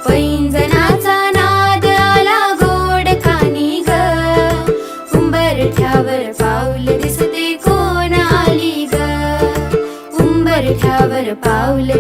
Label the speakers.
Speaker 1: पैंजणाचा नाद आला गोड कानी ग, उंबरठ्यावर पाऊल दिसते कोण आली ग, उंबरठ्यावर पाऊल